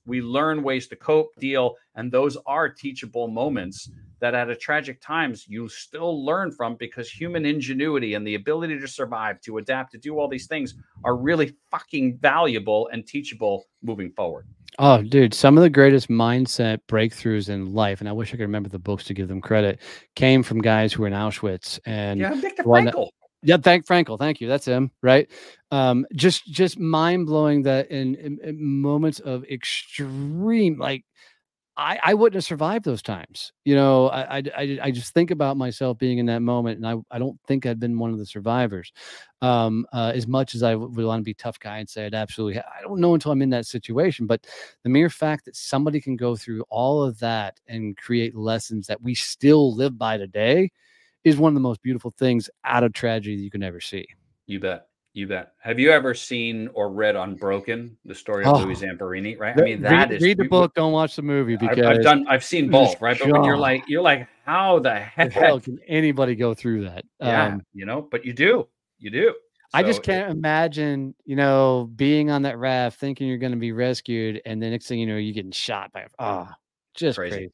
S1: we learn ways to cope, deal, and those are teachable moments that at a tragic times you still learn from, because human ingenuity and the ability to survive, to adapt, to do all these things are really fucking valuable and teachable moving forward.
S2: Oh, dude, some of the greatest mindset breakthroughs in life, and I wish I could remember the books to give them credit, came from guys who were in Auschwitz. And
S1: Viktor Frankl.
S2: Yeah, Frankl. Thank you. That's him, right? Just mind blowing that in moments of extreme, like, I wouldn't have survived those times. I just think about myself being in that moment, and I don't think I'd been one of the survivors. As much as I would want to be a tough guy and say it absolutely, I don't know until I'm in that situation. But the mere fact that somebody can go through all of that and create lessons that we still live by today is one of the most beautiful things out of tragedy that you can ever see.
S1: You bet. You bet. Have you ever seen or read Unbroken, the story of Louis Zamperini? Right. I mean,
S2: read the book. Don't watch the movie, because
S1: I've seen both. Right. But when you're like, how the hell
S2: can anybody go through that?
S1: Yeah. But you do. So
S2: I just can't imagine, being on that raft thinking you're going to be rescued, and the next thing you know, you're getting shot by just crazy.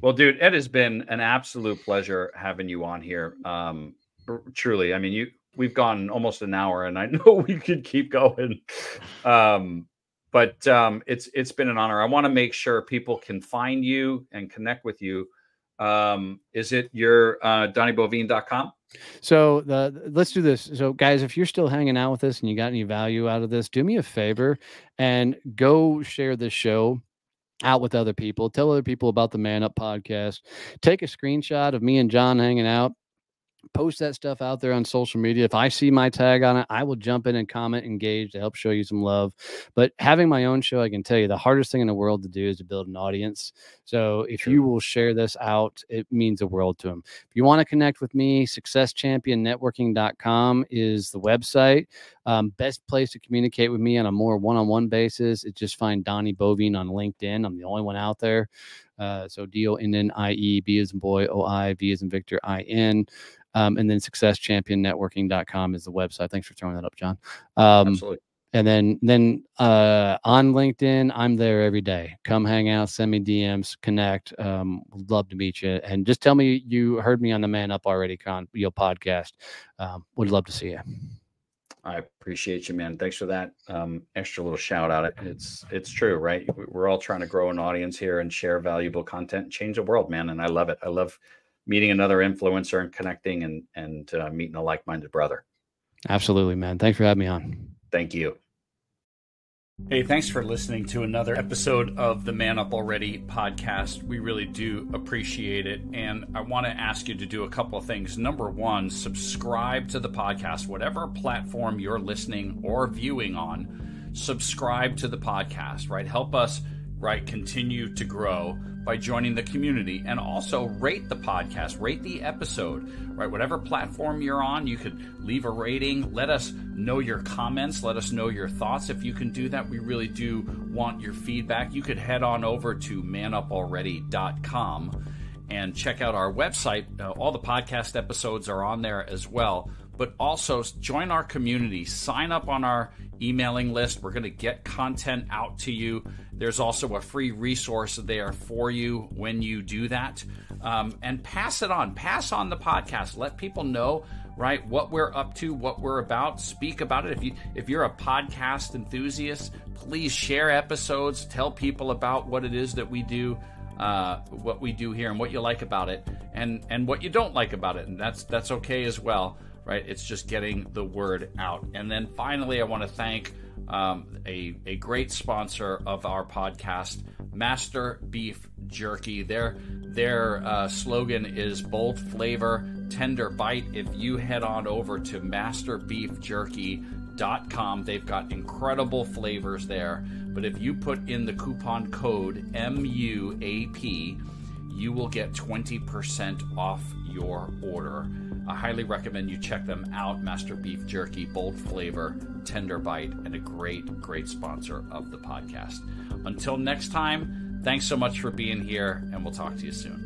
S2: Well, dude, it has been an absolute pleasure having you on here. Truly. I mean, we've gone almost an hour, and I know we could keep going. But it's been an honor. I want to make sure people can find you and connect with you. Is it your DonnieBoivin.com? So let's do this. So guys, if you're still hanging out with us and you got any value out of this, do me a favor and go share this show out with other people. Tell other people about the Man Up podcast. Take a screenshot of me and John hanging out. Post that stuff out there on social media. If I see my tag on it, I will jump in and comment, engage to help show you some love. But having my own show, I can tell you the hardest thing in the world to do is to build an audience. So if you will share this out, it means the world to them. If you want to connect with me, successchampionnetworking.com is the website. Best place to communicate with me on a more one-on-one basis is just find Donnie Boivin on LinkedIn. I'm the only one out there. So DONNIE, B as in boy, OI, V as in Victor, IN. And then successchampionnetworking.com is the website. Thanks for throwing that up, John.
S1: Absolutely.
S2: And then on LinkedIn, I'm there every day. Come hang out, send me DMs, connect. Would love to meet you. And just tell me you heard me on the Man Up Already podcast. Would love to see you.
S1: I appreciate you, man. Thanks for that extra little shout out. It's true, right? We're all trying to grow an audience here and share valuable content and change the world, man. And I love it. I love meeting another influencer and connecting and meeting a like-minded brother.
S2: Absolutely, man. Thanks for having me on.
S1: Thank you. Hey, thanks for listening to another episode of the Man Up Already podcast. We really do appreciate it. And I want to ask you to do a couple of things. Number one, subscribe to the podcast, whatever platform you're listening or viewing on. Subscribe to the podcast, right? Help us, right, continue to grow by joining the community, and also rate the podcast, rate the episode, right? Whatever platform you're on, you could leave a rating. Let us know your comments. Let us know your thoughts. If you can do that, we really do want your feedback. You could head on over to manupalready.com and check out our website. All the podcast episodes are on there as well. But also join our community. Sign up on our emailing list. We're going to get content out to you. There's also a free resource there for you when you do that. And pass it on. Pass on the podcast. Let people know, right, what we're up to, what we're about. Speak about it. If you're a podcast enthusiast, please share episodes. Tell people about what it is that we do. What we do here and what you like about it, and what you don't like about it, and that's okay as well, right? It's just getting the word out. And then finally, I want to thank a great sponsor of our podcast, Master Beef Jerky. Their slogan is bold flavor, tender bite. If you head on over to masterbeefjerky.com, they've got incredible flavors there. But if you put in the coupon code MUAP, you will get 20% off your order. I highly recommend you check them out. Master Beef Jerky, bold flavor, tender bite, and a great sponsor of the podcast. Until next time, thanks so much for being here, and we'll talk to you soon.